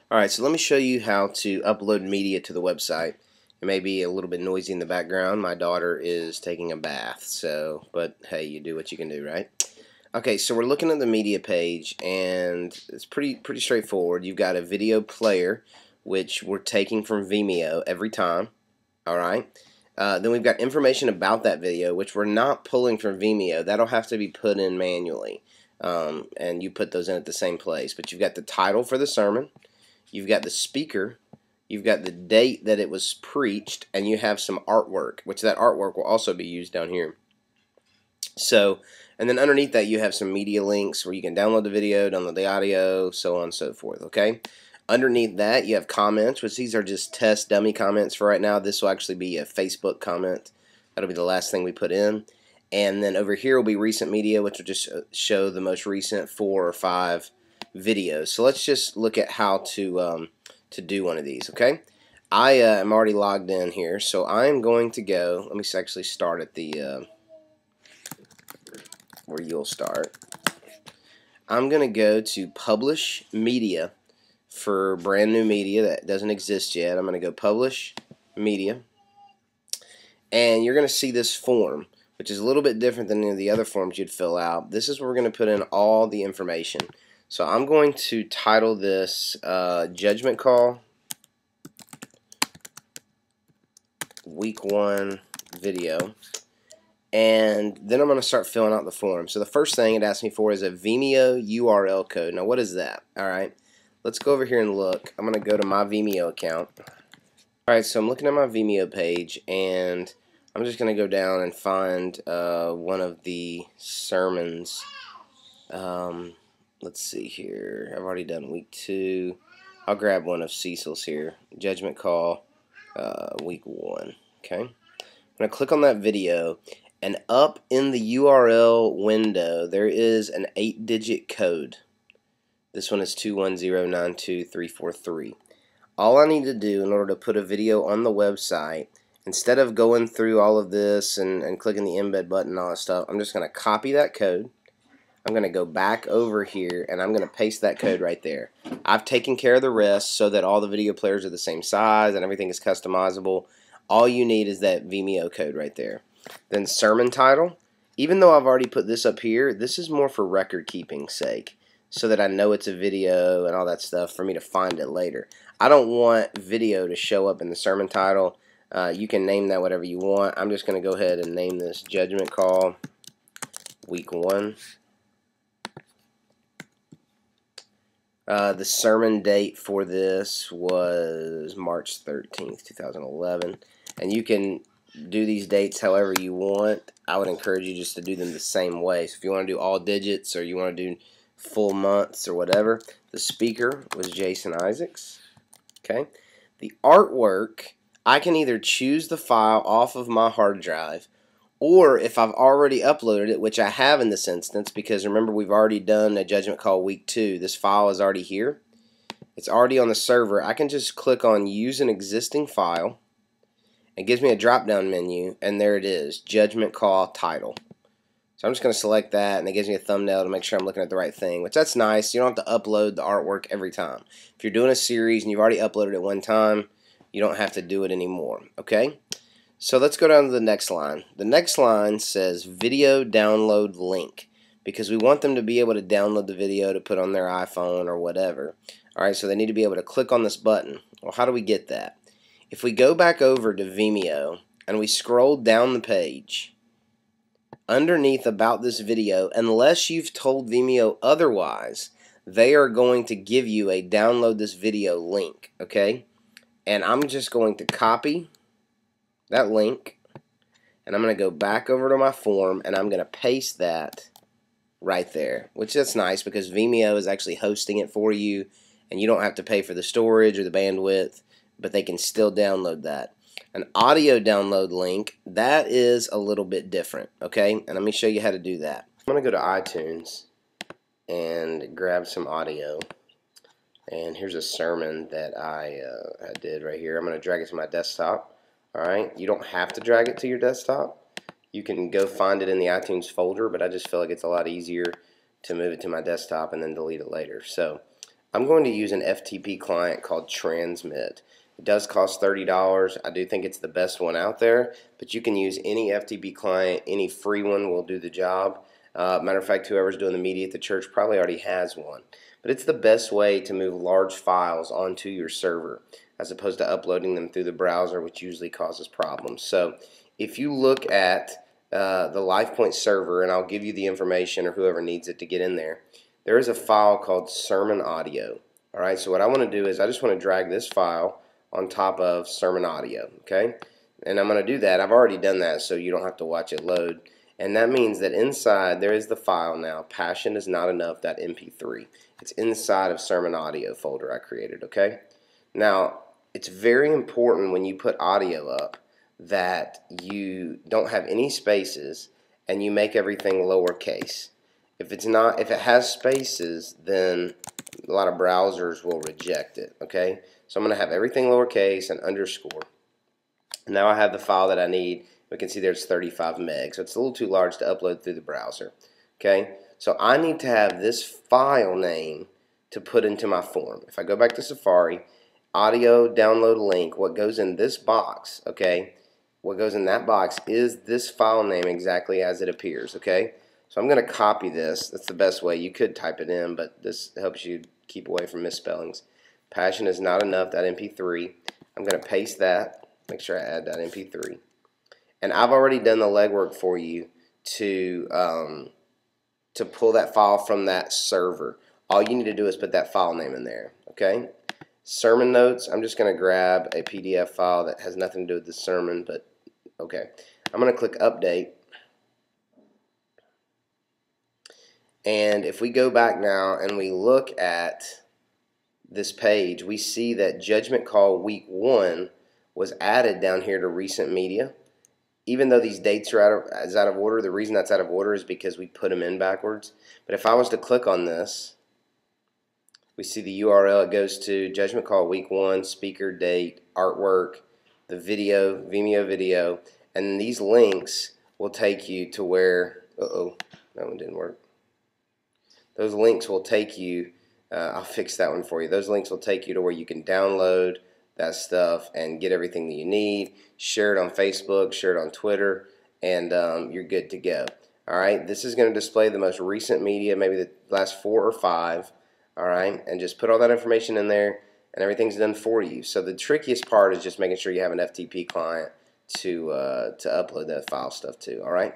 Alright, so let me show you how to upload media to the website. It may be a little bit noisy in the background. My daughter is taking a bath, but hey, you do what you can do, right? Okay, so we're looking at the media page, and it's pretty straightforward. You've got a video player, which we're taking from Vimeo every time. Alright? Then we've got information about that video, which we're not pulling from Vimeo. That'll have to be put in manually. And you put those in at the same place. But you've got the title for the sermon. You've got the speaker, you've got the date that it was preached, and you have some artwork, which that artwork will also be used down here. So, and then underneath that you have some media links where you can download the video, download the audio, so on and so forth, okay? Underneath that you have comments, which these are just test dummy comments for right now. This will actually be a Facebook comment. That'll be the last thing we put in. And then over here will be recent media, which will just show the most recent 4 or 5 videos. So let's just look at how to do one of these, okay? I am already logged in here, so I am going to go. Let me actually start at the where you'll start. I'm going to go to Publish Media for brand new media that doesn't exist yet. I'm going to go Publish Media, and you're going to see this form, which is a little bit different than any of the other forms you'd fill out. This is where we're going to put in all the information. So I'm going to title this Judgment Call Week 1 Video, and then I'm going to start filling out the form. So the first thing it asks me for is a Vimeo URL code. Now what is that? Alright, let's go over here and look. I'm going to go to my Vimeo account. Alright, so I'm looking at my Vimeo page, and I'm just going to go down and find one of the sermons. Let's see here. I've already done week 2. I'll grab one of Cecil's here. Judgment Call, week 1. Okay. I'm going to click on that video, and up in the URL window there is an 8-digit code. This one is 210923343. All I need to do in order to put a video on the website, instead of going through all of this and clicking the embed button and all that stuff, I'm just going to copy that code. I'm going to go back over here, and I'm going to paste that code right there. I've taken care of the rest so that all the video players are the same size and everything is customizable. All you need is that Vimeo code right there. Then sermon title. Even though I've already put this up here, this is more for record keeping sake, so that I know it's a video and all that stuff for me to find it later. I don't want video to show up in the sermon title. You can name that whatever you want. I'm just going to go ahead and name this Judgment Call Week 1. The sermon date for this was March 13th, 2011. And you can do these dates however you want. I would encourage you just to do them the same way. So if you want to do all digits, or you want to do full months or whatever. The speaker was Jason Isaacs. Okay. The artwork, I can either choose the file off of my hard drive, or if I've already uploaded it, which I have in this instance, because remember we've already done a Judgment Call Week 2. This file is already here. It's already on the server. I can just click on Use an Existing File. It gives me a drop-down menu, and there it is, Judgment Call Title. So I'm just going to select that, and it gives me a thumbnail to make sure I'm looking at the right thing, which that's nice. You don't have to upload the artwork every time. If you're doing a series and you've already uploaded it one time, you don't have to do it anymore, okay? So let's go down to the next line. The next line says Video Download Link, because we want them to be able to download the video to put on their iPhone or whatever. Alright, so they need to be able to click on this button. Well, how do we get that? If we go back over to Vimeo and we scroll down the page, underneath about this video, unless you've told Vimeo otherwise, they are going to give you a download this video link, okay? And I'm just going to copy that link, and I'm going to go back over to my form, and I'm going to paste that right there, which that's nice because Vimeo is actually hosting it for you, and you don't have to pay for the storage or the bandwidth, but they can still download that. An audio download link, that is a little bit different, okay? And let me show you how to do that. I'm going to go to iTunes and grab some audio. And here's a sermon that I did right here. I'm going to drag it to my desktop. Alright, you don't have to drag it to your desktop. You can go find it in the iTunes folder, but I just feel like it's a lot easier to move it to my desktop and then delete it later. So I'm going to use an FTP client called Transmit. It does cost $30. I do think it's the best one out there, but you can use any FTP client. Any free one will do the job. Matter of fact, whoever's doing the media at the church probably already has one. But it's the best way to move large files onto your server as opposed to uploading them through the browser, which usually causes problems. So if you look at the Life-Pointe server, and I'll give you the information or whoever needs it to get in there, there is a file called sermon audio. Alright, so what I want to do is I just want to drag this file on top of sermon audio, okay? And I'm going to do that. I've already done that, so you don't have to watch it load. And that means that inside there is the file now, passionisnotenough.mp3. It's inside of sermon audio folder I created, okay? Now, it's very important when you put audio up that you don't have any spaces and you make everything lowercase. If it has spaces, then a lot of browsers will reject it, okay? So I'm going to have everything lowercase and underscore. Now I have the file that I need. We can see there's 35 megs, so it's a little too large to upload through the browser, okay? So I need to have this file name to put into my form. If I go back to Safari, audio download link, what goes in this box, okay? What goes in that box is this file name exactly as it appears, okay? So I'm going to copy this. That's the best way. You could type it in, but this helps you keep away from misspellings. Passion is not enough, that MP3. I'm going to paste that. Make sure I add that MP3. And I've already done the legwork for you to pull that file from that server. All you need to do is put that file name in there, okay? Sermon notes, I'm just going to grab a PDF file that has nothing to do with the sermon, but okay. I'm going to click Update. And if we go back now and we look at this page, we see that Judgment Call Week 1 was added down here to Recent Media. Even though these dates are out of order, the reason that's out of order is because we put them in backwards. But if I was to click on this, we see the URL. It goes to Judgment Call Week 1, speaker, date, artwork, the video, Vimeo video, and these links will take you to where, that one didn't work. Those links will take you, I'll fix that one for you. Those links will take you to where you can download that stuff and get everything that you need. Share it on Facebook, share it on Twitter, and you're good to go. Alright, this is going to display the most recent media, maybe the last 4 or 5. Alright, and just put all that information in there and everything's done for you. So the trickiest part is just making sure you have an FTP client to upload that file stuff to. Alright.